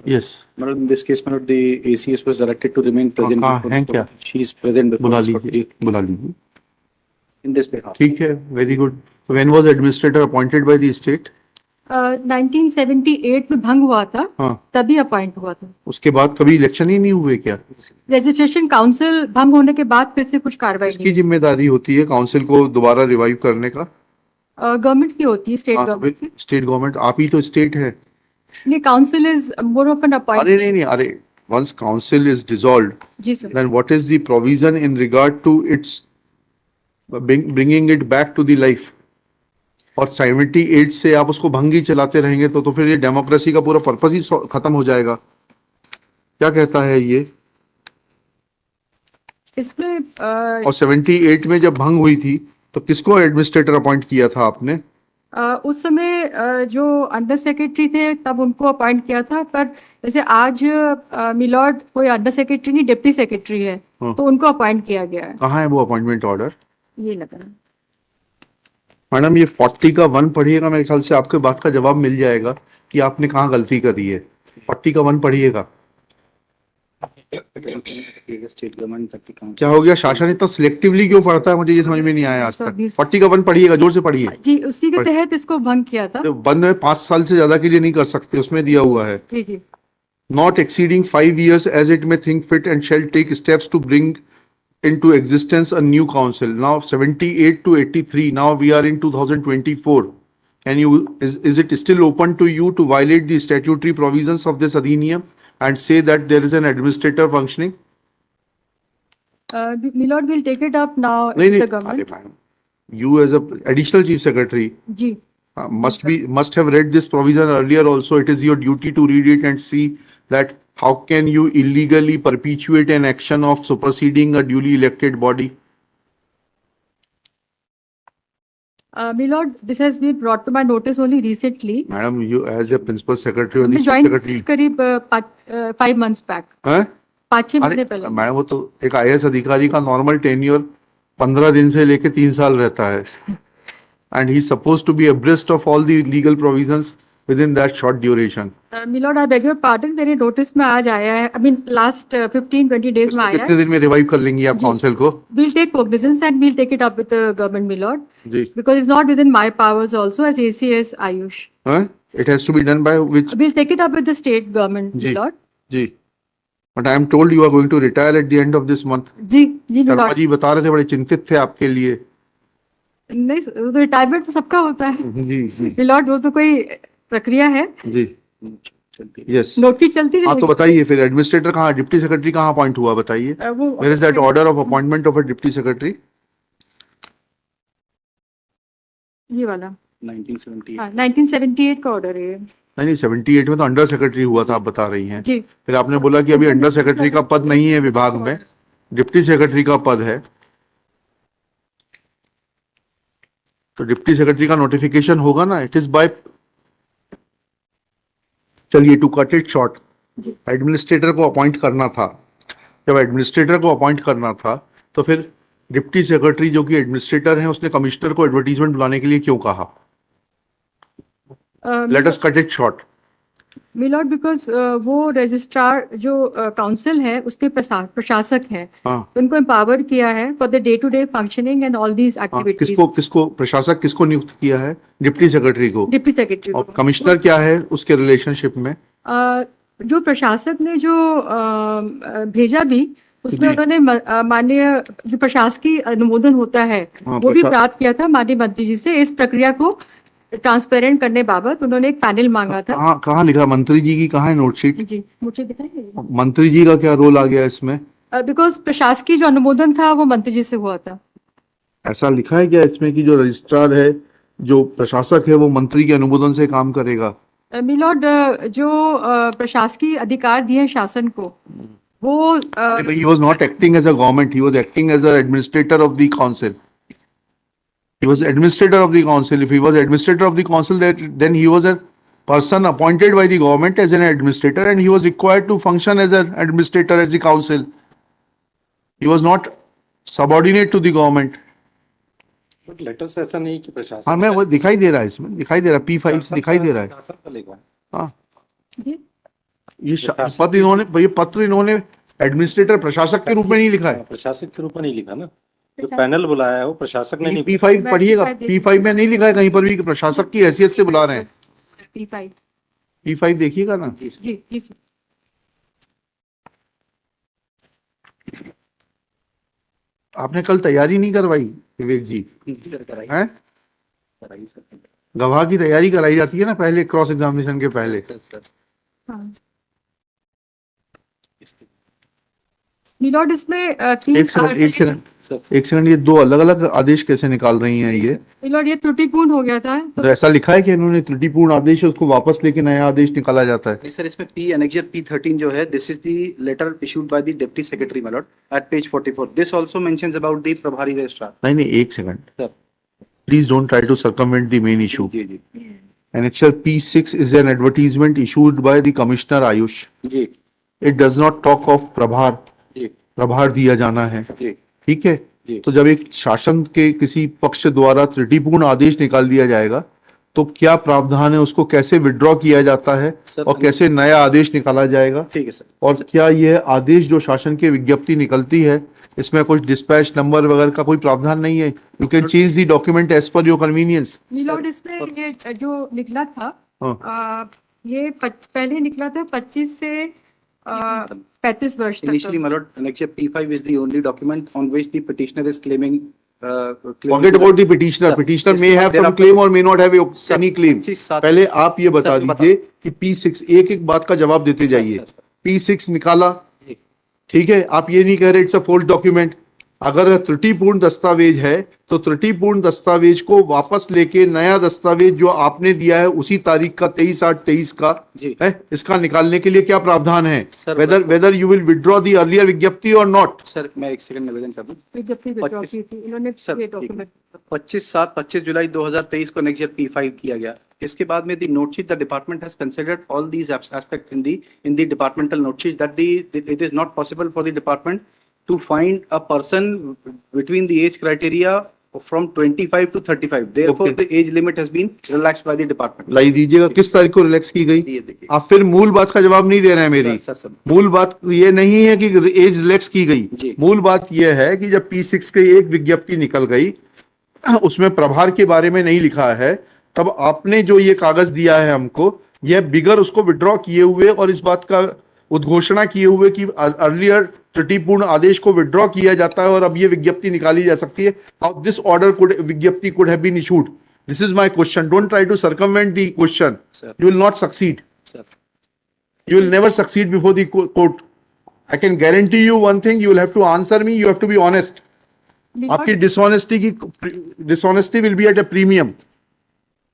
Yes. Madam, in this case, madam, the ACS was directed to remain present. हाँ, before हैं this क्या? court. She is present before बुला this court. लीजिए, बुला लीजिए. In this behalf. ठीक है, very good. So when was administrator appointed by the state? 1978 में भंग हुआ था, हाँ. तभी अपॉइंट हुआ था. उसके बाद कभी इलेक्शन ही नहीं हुए क्या? रजिस्ट्रेशन काउंसिल भंग होने के बाद फिर से कुछ कार्रवाई किसकी जिम्मेदारी होती है काउंसिल को दोबारा रिवाइव करने का? गवर्नमेंट की होती है, स्टेट गवर्नमेंट की. स्टेट गवर्नमेंट, आप ही तो स्टेट है. नहीं, council is more of an अरे अपॉइंटमेंट. नहीं, अरे once council is dissolved, जी sir. then what is the provision in regard to its bringing it back to the life? और 78 से आप उसको भंगी चलाते रहेंगे तो फिर ये डेमोक्रेसी का पूरा पर्पस ही खत्म हो जाएगा. क्या कहता है ये? इसमें और 78 में जब भंग हुई थी तो किसको एडमिनिस्ट्रेटर अपॉइंट किया था आपने? उस समय जो अंडर सेक्रेटरी थे तब उनको अपॉइंट किया था, पर जैसे आज मिलॉर्ड कोई अंडर सेक्रेटरी नहीं, डिप्टी सेक्रेटरी है, तो उनको अपॉइंट किया गया है. कहाँ है वो अपॉइंटमेंट ऑर्डर? ये लगा. मैडम, ये 40 का 1 पढ़िएगा, मेरे ख्याल से आपके बात का जवाब मिल जाएगा कि आपने कहाँ गलती करी है. 40 का 1 पढ़िएगा. स्टेट गवर्नमेंट तक की council. क्या हो गया? शासन इतना सिलेक्टिवली क्यों पढ़ता है, मुझे ये समझ में नहीं आया आज तक. 40 का 1 पढ़िएगा, जोर से पढ़िए. जी, उसी के तहत इसको भंग किया था. तो बंद में 5 साल से ज्यादा के लिए नहीं कर सकते, उसमें दिया हुआ है. जी जी. Not exceeding 5 years as it may think fit and shall take steps to bring into existence a new council. Now 78 to 83, now we are in 2024. And is it still open to you to violate the statutory provisions of this अधिनियम and say that there is an administrator functioning? Milord will take it up now नहीं with the नहीं, अरे government. Madam, you as a additional chief secretary जी. must have read this provision earlier also. It is your duty to read it and see that how can you illegally perpetuate an action of superseding a duly elected body. Milord, this has been brought to my notice only recently. Madam, you as a principal secretary or the हमने chief join secretary, करीब 5 months back, हैं? 5-6 महीने अरे पहले. Madam, वो तो एक IAS अधिकारी का नॉर्मल टेन्योर 15 दिन से लेके 3 साल रहता है. And he is supposed to be abreast of all the legal provisions within that short duration. Milord, I beg your pardon, मेरे नोटिस में आज आया है, I mean last 15-20 days में इसको आया कितने है. दिन में रिवाइव कर लेंगी आप काउंसिल को? We'll take cognizance and we'll take it up with the government, Milord, ji. because it's not within my powers also as ACS Ayush. हैं? It has to be done by which? We'll take it up with the state government, ji. Milord. Ji. But I am told you are going to retire at the end of this month. Ji ji Sharma Milord. जी बता रहे थे, बड़े चिंतित थे आपके लिए. नहीं, retirement तो सबका होता है जी जी मिलॉर्ड, वो तो कोई प्रक्रिया है. जी. यस. नोटिस चलती हाँ, तो रहेगी. बताइए फिर एडमिनिस्ट्रेटर कहाँ, डिप्टी सेक्रेटरी कहाँ अपॉइंट हुआ, बताइए. वो where is that order of appointment of a deputy secretary? ये वाला 1978. हाँ, 1978 का ऑर्डर है. नहीं, 78 में तो अंडर सेक्रेटरी हुआ था, आप बता रही हैं. जी. फिर आपने बोला कि अभी अंडर सेक्रेटरी का पद नहीं है विभाग में, डिप्टी सेक्रेटरी का पद है. तो डिप्टी सेक्रेटरी का नोटिफिकेशन होगा ना, इट इज बाय. चलिए, to cut it short, administrator को अपॉइंट करना था. जब एडमिनिस्ट्रेटर को अपॉइंट करना था तो फिर डिप्टी सेक्रेटरी जो कि एडमिनिस्ट्रेटर है, उसने कमिश्नर को एडवर्टीजमेंट बुलाने के लिए क्यों कहा? Let us cut it short. Milord, because वो रजिस्ट्रार जो काउंसिल है उसके प्रशासक हैं. हाँ. उनको एम्पावर किया है for the day to day functioning and all these activities. किसको प्रशासक किसको नियुक्त किया है? डिप्टी सेक्रेटरी को. डिप्टी सेक्रेटरी और को. कमिश्नर क्या है उसके रिलेशनशिप में? जो प्रशासक ने जो भेजा भी, उसमें जी. उन्होंने माननीय जो प्रशासकीय अनुमोदन होता है हाँ, वो भी प्राप्त किया था माननीय मंत्री जी से. इस प्रक्रिया को ट्रांसपेरेंट करने बाबत उन्होंने एक पैनल मांगा था. कहाँ लिखा मंत्री जी की, कहाँ है नोटशीट? जी, मुझे बताइए. मंत्री जी का क्या रोल आ गया इसमें? बिकॉज प्रशासकीय जो अनुमोदन था वो मंत्री जी से हुआ था. ऐसा लिखा है क्या इसमें कि जो रजिस्ट्रार है, जो प्रशासक है, वो मंत्री के अनुमोदन से काम करेगा? मिलॉर्ड, जो प्रशासकीय अधिकार दिए हैं शासन को, वो he was not acting as a government, he was acting as an administrator of the council. He was administrator of the council. If he was administrator of the council, then he was a person appointed by the government as an administrator, and he was required to function as an administrator as the council. He was not subordinate to the government. But letters ऐसा नहीं कि प्रशासन. हाँ, मैं वो दिखाई दे रहा है, इसमें दिखाई दे रहा है, P5 से दिखाई दे रहा है. शासन का लेगा. हाँ, जी. ये पत्र इन्होंने एडमिनिस्ट्रेटर प्रशासक के रूप में नहीं लिखा है। प्रशासक के रूप में नहीं लिखा ना, जो पैनल बुलाया है वो प्रशासक ने नहीं। P5 पढ़िएगा, P5 में नहीं लिखा है कहीं पर भी कि प्रशासक की हैसियत से बुला रहे हैं। P5 P5 देखिएगा ना। जी जी सर। आपने कल तैयारी नहीं करवाई विवेक जी? कराई हैं? सर। गवाह की तैयारी कराई जाती है ना पहले, क्रॉस एग्जामिनेशन के पहले। हाँ मिलॉर्ड, इसमें तीन एक सेकंड, ये दो अलग अलग आदेश कैसे निकाल रही हैं ये? मिलॉर्ड, ये त्रुटिपूर्ण हो गया था तो ऐसा लिखा है कि इन्होंने त्रुटिपूर्ण आदेश है उसको वापस लेके नया आदेश निकाला जाता है। सर इसमें P annexure P13 जो है, this is the letter issued by the deputy secretary my lord at page 44. This also mentions about the प्रभारी रजिस्ट्रार। नहीं, एक second, sir please don't try to circumvent the main issue. जी जी Annexure P6 is an advertisement issued by the Commissioner Ayush. जी It does not talk of प्रभार, जी प्रभार दिया जाना है, जी ठीक है? जी। तो जब एक शासन के किसी पक्ष द्वारा त्रुटिपूर्ण आदेश निकाल दिया जाएगा तो क्या प्रावधान है, उसको कैसे विड्रॉ किया जाता है सर, और कैसे नया आदेश निकाला जाएगा? ठीक है सर। और क्या यह आदेश जो शासन की विज्ञप्ति निकलती है इसमें कुछ डिस्पैच नंबर वगैरह का कोई प्रावधान नहीं है? You can change the document as per your convenience. Milord, इसमें ये जो निकला था हाँ। ये पहले निकला था 25 से 35 वर्ष तक। Initially, my lord, annexure P5 is the only document on which the petitioner is claiming. Forget about the petitioner. Sir, Petitioner इसके may बाद have there some are- claim or may not have Sir, any claim. 25/7 पहले आप ये बता Sir, दीजिए कि P6, एक एक बात का जवाब देते जाइए। sir. P6 निकाला, ठीक है? आप ये नहीं कह रहे इट्स अ फोल्स डॉक्यूमेंट। अगर त्रुटिपूर्ण दस्तावेज है तो त्रुटिपूर्ण दस्तावेज को वापस लेके नया दस्तावेज जो आपने दिया है उसी तारीख का 23/8/23 का जी। है, इसका निकालने के लिए क्या प्रावधान है? Sir, whether you will withdraw the earlier विज्ञप्ति और नॉट? सर मैं एक सेकंड निवेदन कर दूं। विज्ञप्ति विड्रॉ 25 की थी इन्होंने, सर, ये ठीक डॉक्यूमेंट 25 जुलाई 2023 को नेक्स्ट ईयर P5 किया गया। इसके बाद में the note sheet the department has considered all these aspect in the departmental note sheet that it is not possible for the department to find a person between the age criteria from 25 to 35. Therefore, Okay. the age limit has been relaxed by the department. लाई दीजिएगा, किस तारीख को relax की गई? ये देखिए। आप फिर मूल बात का जवाब नहीं दे रहे हैं मेरी। सर मूल बात ये नहीं है कि एज रिलैक्स की गई। जी। मूल बात यह है कि जब P6 की एक विज्ञप्ति निकल गई उसमें प्रभार के बारे में नहीं लिखा है, तब आपने जो ये कागज दिया है हमको, यह बिगर उसको विड्रॉ किए हुए और इस बात का उद्घोषणा किए हुए कि अर्लियर त्रुटिपूर्ण आदेश को विड्रॉ किया जाता है और अब ये विज्ञप्ति निकाली जा सकती है। हाउ दिस ऑर्डर कुड विज्ञप्ति could have been issued? This is my question. Don't try to circumvent the question, Sir. You will not succeed, sir you will never succeed before the court. I can guarantee you one thing, you will have to answer me, you have to be honest. आपकी dishonesty will be at a premium.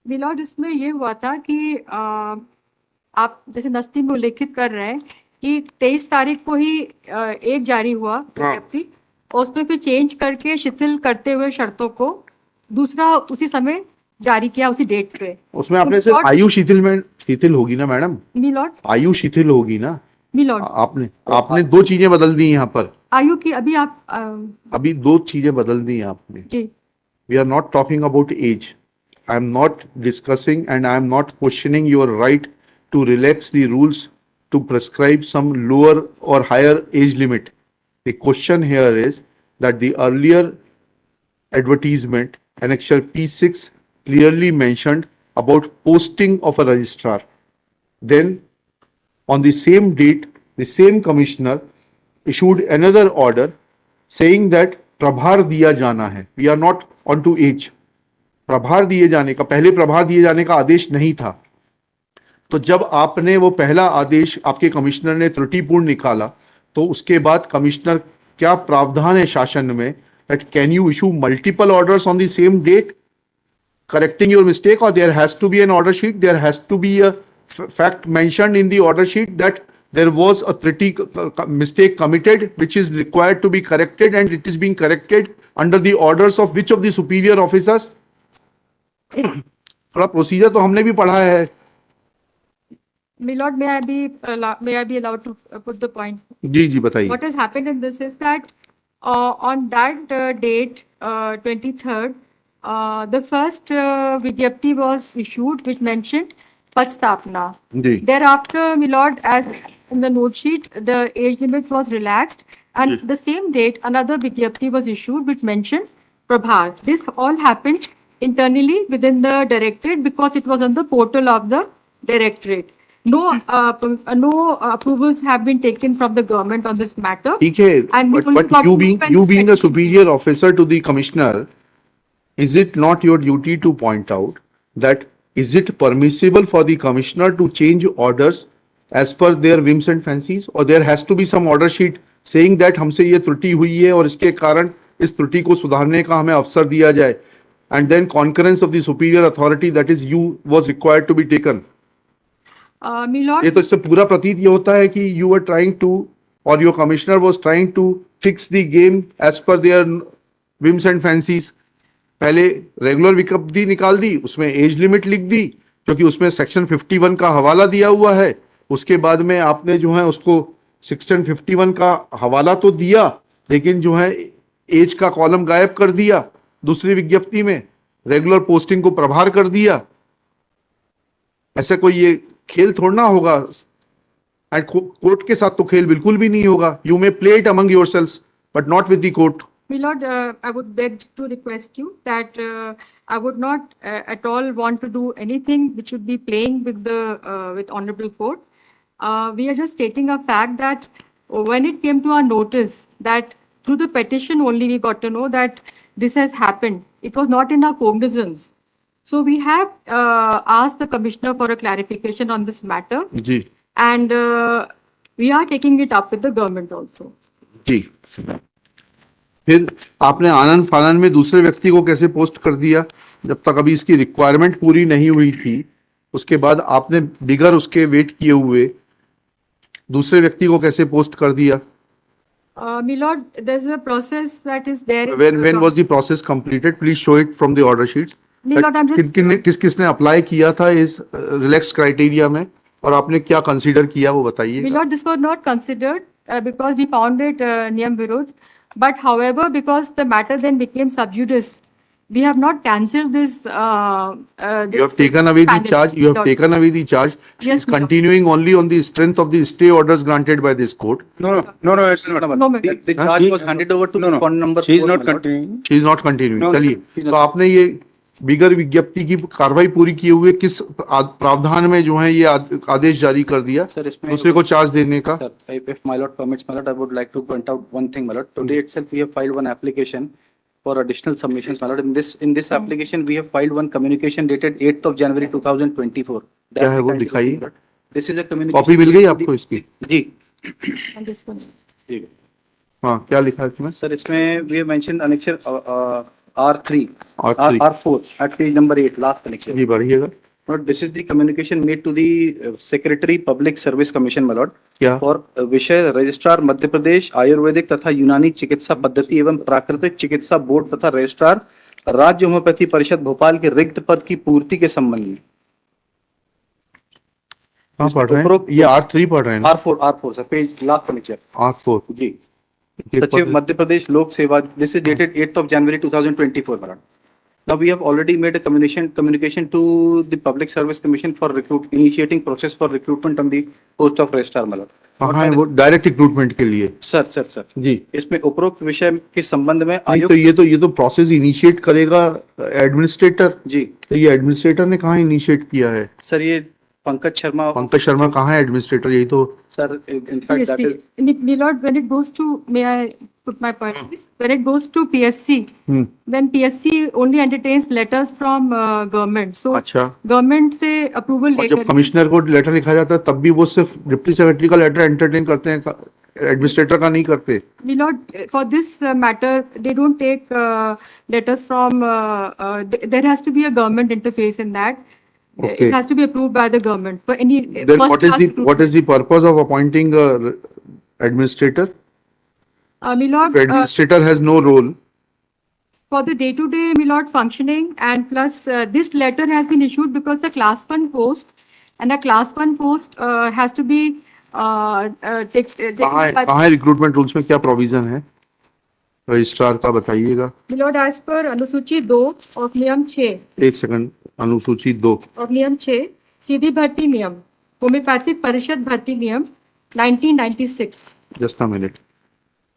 Milord, इसमें ये हुआ था कि आप जैसे नस्ती में उल्लेखित कर रहे हैं कि 23 तारीख को ही एक जारी हुआ विज्ञप्ति, उसमें फिर चेंज करके शिथिल करते हुए शर्तों को दूसरा उसी समय जारी किया, उसी डेट पे। उसमें आपने सिर्फ आयु शिथिल होगी ना मैडम? मिलॉर्ड, आयु शिथिल होगी ना? मिलॉर्ड, आपने दो चीजें बदल दी यहाँ पर। आयु की अभी आप अभी दो चीजें बदल दी आपने। जी We are not talking about age. I am not discussing and I am not questioning your right to relax the rules to prescribe some lower or higher age limit. The question here is that the earlier advertisement, annexure P6, clearly mentioned about posting of a registrar. Then, on the same date, the same commissioner issued another order saying that प्रभार दिया जाना है. We are not on to age. प्रभार दिए जाने का, पहले प्रभार दिए जाने का आदेश नहीं था. तो जब आपने वो पहला आदेश आपके कमिश्नर ने त्रुटिपूर्ण निकाला, तो उसके बाद कमिश्नर क्या प्रावधान है शासन में that can you issue multiple orders on the same date correcting your mistake, or there has to be an order sheet, there has to be a fact mentioned in the order sheet that there was a mistake committed which is required to be corrected and it is being corrected under the orders of which of the superior officers? थोड़ा procedure तो हमने भी पढ़ा है. Milord, may I be allowed to put the point? जी जी बताइए. What has happened in this is that on that date, 23rd, the first Vigyapti was issued which mentioned Padstapna. Ji. Thereafter, Milord, as in the note sheet, the age limit was relaxed, and the same date, another Vigyapti was issued which mentioned Prabhar. This all happened internally within the directorate because it was on the portal of the directorate. No approvals have been taken from the government on this matter. ठीक है, And we but, only but got you to being when you this being a petition- superior officer to the commissioner, is it not your duty to point out that is it permissible for the commissioner to change orders as per their whims and fancies, or there has to be some order sheet saying that हमसे ये त्रुटि हुई है और इसके कारण इस त्रुटि को सुधारने का हमें अवसर दिया जाए, and then concurrence of the superior authority, that is you, was required to be taken. Milord, ये तो इससे पूरा प्रतीत ये होता है कि you were trying to, or your commissioner was trying to fix the game as per their whims and fancies. पहले रेगुलर विज्ञप्ति निकाल दी, उसमें एज लिमिट लिख दी क्योंकि उसमें सेक्शन 51 का हवाला दिया हुआ है. उसके बाद में आपने जो है उसको सेक्शन 51 का हवाला तो दिया, लेकिन जो है एज का कॉलम गायब कर दिया दूसरी विज्ञप्ति में, रेगुलर पोस्टिंग को प्रभार कर दिया. ऐसा कोई ये खेल थोड़ा ना होगा, एंड कोर्ट के साथ तो खेल बिल्कुल भी नहीं होगा. You may play it among yourselves but not with the court. Milord, I would beg to request you that I would not at all want to do anything which would be playing with the with honorable court. We are just stating a fact that when it came to our notice that through the petition only we got to know that this has happened. It was not in our cognizance. So we have asked the commissioner for a clarification on this matter, जी and we are taking it up with the government also. जी. फिर आपने आनंद फानन में दूसरे व्यक्ति को कैसे post कर दिया जब तक अभी इसकी रिक्वायरमेंट पूरी नहीं हुई थी? उसके बाद आपने बिगर उसके वेट किए हुए दूसरे व्यक्ति को कैसे पोस्ट कर दिया? Milord, there's a process that is there. in when the was the process completed? Please show it from the order sheets. Milord, I'm just- किस किसने अप्लाई किया था इस रिलैक्स क्राइटेरिया में, और आपने क्या कंसीडर किया वो बताइए. Milord, this was not considered because we found it niyam virudh. But however, because the matter then became sub judice, we have not cancelled this. You have taken away the panel, charge. You have Milord. taken away the charge. She Yes, is Milord. continuing only on the strength of the stay orders granted by this court. No, it's not. No, Milord. The charge was handed over to No, no. fund number She is 4, not my lord. continuing. She is not continuing. No, चलिए, she's तो not. आपने ये बिगर विज्ञप्ति की कार्रवाई पूरी किए हुए किस प्रावधान में जो है ये आदेश जारी कर दिया Sir, इसमें- दूसरे को चार्ज देने का? Sir, if my lord permits, my lord, I would like to point out one thing, my lord. Today itself, we have filed one application for additional submissions, my lord. In this application, we have filed one communication dated 8th of January 2024. The क्या है वो applicant is दिखाइए. my lord. This is a communication. Copy मिल गई आपको इसकी? जी. And this one. हाँ, क्या लिखा है इसमें? Sir, इसमें we have mentioned annexure R3, R3. R4 at page number 8, last annexure. जी बढ़िएगा. Lord, this is the communication made to the Secretary Public Service Commission, my lord. क्या? For विषय रजिस्ट्रार मध्य प्रदेश आयुर्वेदिक तथा यूनानी चिकित्सा पद्धति एवं प्राकृतिक चिकित्सा बोर्ड तथा रजिस्ट्रार राज्य होम्योपैथी परिषद भोपाल के रिक्त पद की पूर्ति के संबंध में. कहाँ पढ़ रहे हैं? उपरोक्त- ये R3 पढ़ रहे हैं ना? R4 sir, page last furniture. R4. जी. सचिव मध्य प्रदेश लोक सेवा. This is dated 8th of January 2024, my lord. Now we have already made a communication to the Public Service Commission for initiating process for recruitment on the post of registrar, my lord. कहाँ है वो direct recruitment के लिए? Sir जी. इसमें उपरोक्त विषय के संबंध में नहीं, तो आयुक्त ये तो प्रोसेस इनिशिएट करेगा एडमिनिस्ट्रेटर. जी. तो ये एडमिनिस्ट्रेटर ने कहाँ इनिशिएट किया है? सर, ये पंकज शर्मा. पंकज शर्मा कहाँ है एडमिनिस्ट्रेटर? यही तो. Sir, in fact Yes, that see, is Milord, when it goes to, may I put my point, please? When it goes to PSC, then PSC only entertains letters from government. So अच्छा. government से approval और जब लेकर commissioner को letter लिखा जाता है तब भी वो सिर्फ डिप्टी सेक्रेटरी का लेटर एंटरटेन करते हैं, एडमिनिस्ट्रेटर का नहीं करते. Milord, for this matter, they don't take letters from, there has to be a government interface in that. Okay. It has to be approved by the government for any. Then first what is class the recruitment. what is the purpose of appointing a administrator? Milord, If administrator has no role. for the day-to-day, Milord, functioning, and plus this letter has been issued because the class 1 post, and a class 1 post has to be taken by. कहाँ है recruitment rules में क्या provision है registrar का, बताइएगा. Milord, as per अनुसूची 2 of नियम 6 एक सेकंड. अनुसूची 2. of नियम 6 सीधी भर्ती नियम, होम्योपैथिक परिषद भर्ती नियम 1996. जस्ट अ मिनट,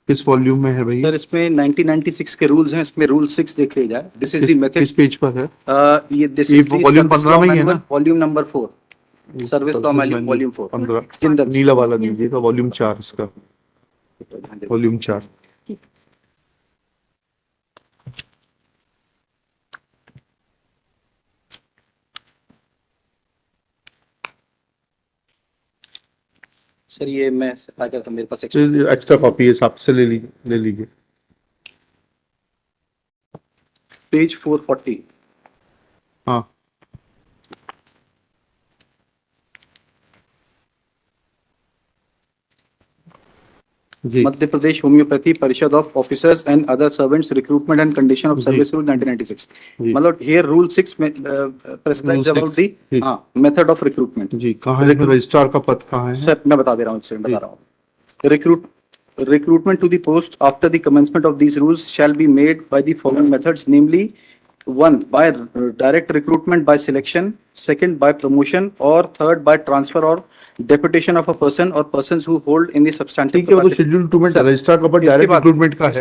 किस वॉल्यूम में है भाई? सर इसमें 1996 के रूल्स हैं, इसमें रूल 6 देख लीजिए। दिस इज द किस मेथड। पेज पर है? ये दिस ये इज द volume 15 में ही है ना? Volume number 4, service law manual volume 4। 15 Jindal नीला वाला दीजिएगा, वॉल्यूम 4 इसका, वॉल्यूम 4। सर ये मैं आ गया था मेरे पास एक्स्ट्रा कॉपी है, आपसे ले लीजिए। पेज 440। हाँ जी, Madhya Pradesh homeopathy Parishad of officers and other servants recruitment and condition of service rule 1996। जी। मतलब हियर रूल 6 में प्रिस्क्राइब्स Rule अबाउट 6, जी। The method of recruitment. जी कहाँ है रजिस्ट्रार का पद कहाँ है? सर मैं बता दे रहा हूँ, एक सेकंड बता रहा हूँ। Recruitment to the post after the commencement of these rules shall be made by the following methods, namely: 1, by direct recruitment by selection; 2nd, by promotion; or 3rd, by transfer or deputation of a person or persons who hold in the substantive ठीक है, वो तो capacity। Schedule 2 में sir, registrar का पद इसके direct बाद- recruitment का है।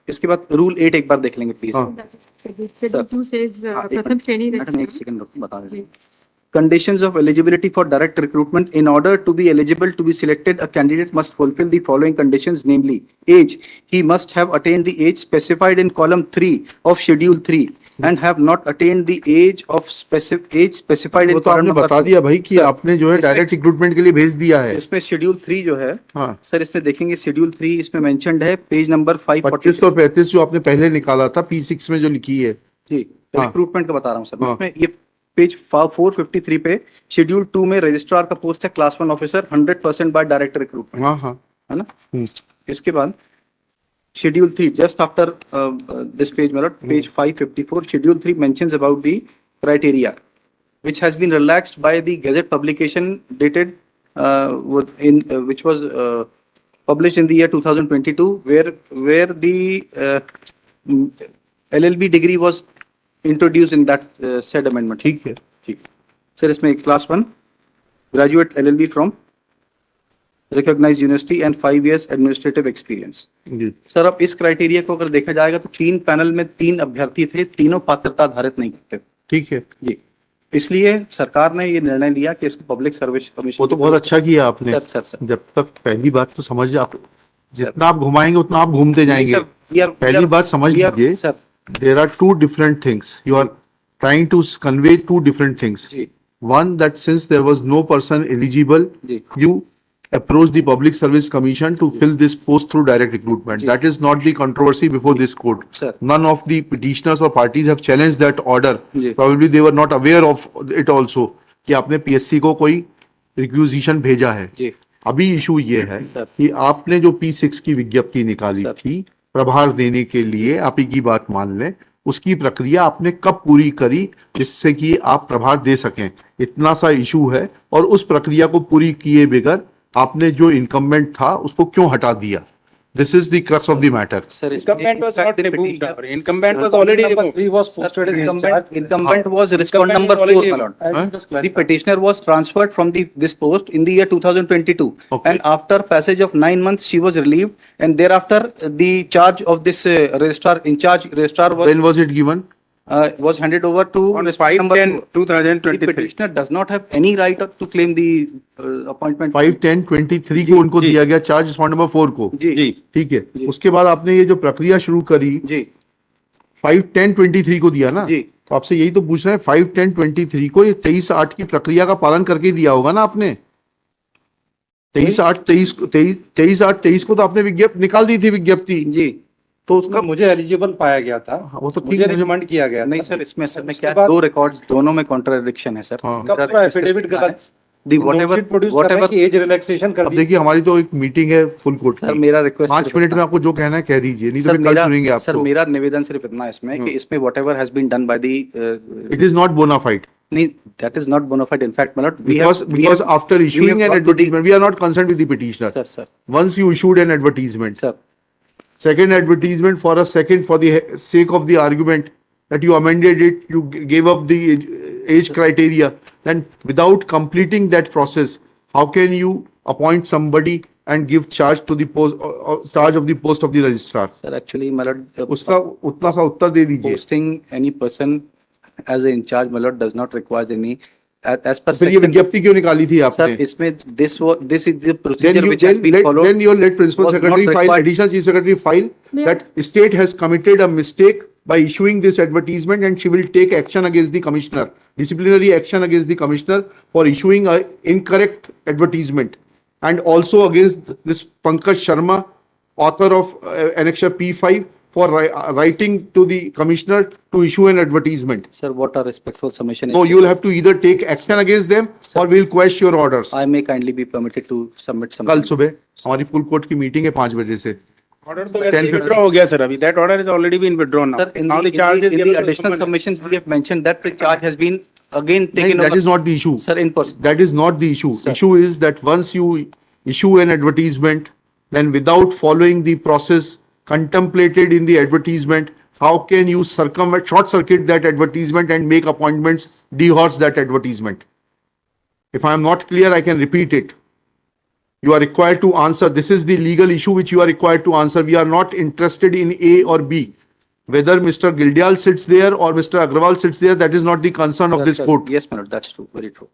इसके बाद रूल 8 एक बार देख लेंगे प्लीज। हाँ। Schedule 2 says प्रथम श्रेणी मैडम एक registrar. सेकंड बता दें। Conditions of eligibility for direct recruitment. In order to be eligible to be selected, a candidate must fulfill the following conditions, namely: age. He must have attained the age specified in column 3 of schedule 3 and have not attained the age specified वो in तो column आपने number बता 4। दिया भाई कि sir, आपने जो है इसमें- डायरेक्ट रिक्रूटमेंट के लिए भेज दिया है। इसमें शेड्यूल 3 जो है, हाँ, सर इसमें देखेंगे शेड्यूल 3 इसमें मेंशन्ड है पेज नंबर 540। 25 और 35 जो आपने पहले निकाला था P6 में जो लिखी है। जी हाँ। रिक्रूटमेंट का बता रहा हूँ सर। हाँ। इसमें ये पेज 453 पे शेड्यूल 2 में रजिस्ट्रार का पोस्ट है class 1 officer 100% by direct recruitment, हाँ हाँ, है ना। हम्म, इसके बाद schedule 3 just after this page मतलब page 554 schedule 3 mentions about the criteria which has been relaxed by the gazette publication dated which was published in the year 2022 where the LLB degree was introduced in that said amendment। ठीक है। ठीक sir, इसमें class 1 graduate LLB from recognised university and 5 years administrative experience. जी sir अब इस criteria को अगर देखा जाएगा तो 3 पैनल में 3 अभ्यर्थी थे, तीनों पात्रता आधारित नहीं करते। ठीक है, जी इसलिए सरकार ने ये निर्णय लिया कि इसको पब्लिक सर्विस कमीशन। वो तो बहुत अच्छा किया आपने। सर जब तक पहली बात तो समझ, आप जितना आप घुमाएंगे उतना आप घूमते जाएंगे। पहली बात समझ लीजिए, sir there are two different things. You are trying to convey two different things. जी One, that since there was no person eligible, जी you approached the Public Service Commission to fill this post through direct recruitment. जी. That is not the controversy before this court. Sir. None of the petitioners or parties have challenged that order. जी. Probably they were not aware of it also कि आपने PSC को कोई requisition भेजा है। जी अभी issue ये है सर। कि आपने जो P6 की विज्ञप्ति निकाली सर। थी प्रभार देने के लिए, आप ही की बात मान लें, उसकी प्रक्रिया आपने कब पूरी करी जिससे कि आप प्रभार दे सकें, इतना सा इशू है। और उस प्रक्रिया को पूरी किए बगैर आपने जो इनकम्बेंट था उसको क्यों हटा दिया? This is the crux of the matter. Sir Incumbent was not removed. Incumbent was already removed. He was posted in charge. Incumbent was respondent number 4, my lord. Huh? The petitioner was transferred from this post in the year 2022. Okay. And after passage of 9 months, she was relieved. And thereafter, the charge of this registrar When was it given? was handed over to On respondent number 4. 5/10/2023. The petitioner does not have any right to claim the appointment. 5/10/23 को उनको जी. दिया गया charge, respond number 4 को। जी जी ठीक है, जी. उसके बाद आपने ये जो प्रक्रिया शुरू करी जी 5/10/23 को दिया ना, जी। तो आपसे यही तो पूछ रहे हैं 5/10/23 को ये 23/8 की प्रक्रिया का पालन करके दिया होगा ना आपने। 23/8/23 को तो आपने विज्ञप्ति निकाल दी थी विज्ञप्ति, जी तो उसका मुझे एलिजिबल पाया गया था, वो तो ठीक मुझे है। रिकमेंड किया गया नहीं था। सर, इसमें सर में उसके क्या बाद- दो रिकॉर्ड्स दोनों में कॉन्ट्राडिक्शन है सर। हाँ। उनका पूरा एफिडेविट गलत, दी व्हाटएवर व्हाटएवर की एज रिलैक्सेशन कर अब दी। देखिए हमारी तो एक मीटिंग है फुल कोर्ट सर की, मेरा रिक्वेस्ट 5 मिनट में आपको जो कहना है कह दीजिए, नहीं तो सर फिर कल सुनेंगे मेरा सर आपको। मेरा निवेदन सिर्फ इतना है इसमें कि इसमें whatever has been done by the it is not bona fide नहीं that is not bona fide in fact my lord, because after issuing an advertisement, we are not concerned with the petitioner. Sir Once you issued an advertisement, sir second advertisement for the sake of the argument that you amended it, you gave up the age criteria, then without completing that process, how can you appoint somebody and give charge to the post, charge of the post of the registrar. Sir, actually, my lord, उसका उतना सा उत्तर दे दीजिए. posting any person as a in charge, my lord, does not require any, as per फिर ये section. विज्ञप्ति क्यों निकाली थी Sir, आपने? इसमें this is the Then procedure you which has been followed. then you let principal was not secretary file, required. additional chief secretary file that Yes. state has committed a mistake by issuing this advertisement and she will take action against the commissioner, disciplinary action against the commissioner for issuing a incorrect advertisement, and also against this Pankaj Sharma, author of annexure P5, for writing to the commissioner to issue an advertisement. Sir, what a respectful submission. No, you will have to either take action against them or we'll quash your orders. I may kindly be permitted to submit some. कल सुबह हमारी full court की meeting है 5 बजे से. Order तो वैसे withdraw हो गया sir अभी. That order has already been withdrawn now. Sir, in Now the charge is in given the to additional someone. submissions, we have mentioned that the charge has been again taken That over. is not the issue. Sir, in person. That is not the issue. Sir. Issue is that once you issue an advertisement, then without following the process contemplated in the advertisement, how can you circumvent, short circuit that advertisement and make appointments, dehorse that advertisement? If I am not clear, I can repeat it. You are required to answer. This is the legal issue which you are required to answer. We are not interested in A or B. Whether Mr. Gildyal sits there or Mr. Agrawal sits there, that is not the concern of this Sir, court. Yes, my lord, that's true, very true.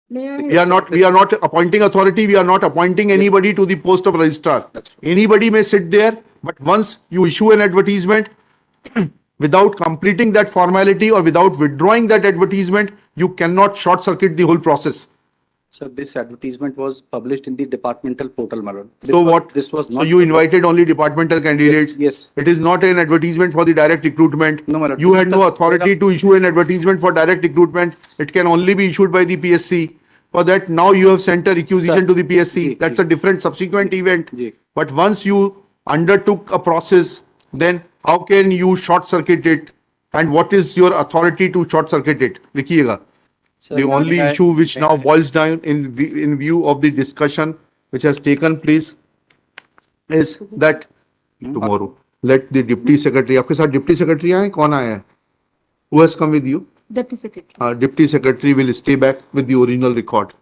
May I? We are not appointing authority. We are not appointing anybody to the post of registrar. That's true. Anybody may sit there, but once you issue an advertisement, without completing that formality or without withdrawing that advertisement, you cannot short circuit the whole process. So this advertisement was published in the departmental portal, my lord. So what? This was So not. you invited only departmental candidates? Yes. It is not an advertisement for the direct recruitment. No, my lord. You had no authority to issue an advertisement for direct recruitment. It can only be issued by the PSC. For that, now you have sent a requisition Sir. to the PSC. Ji, That's ji. a different subsequent event. Ji. But once you undertook a process, then how can you short circuit it? And what is your authority to short circuit it? लिखिएगा. Sir, The only may I- issue which now boils down in view of the discussion which has taken place is that tomorrow let the deputy secretary, आपके साथ deputy secretary आए, कौन आया है? Who has come with you? Deputy Secretary. Deputy secretary will stay back with the original record.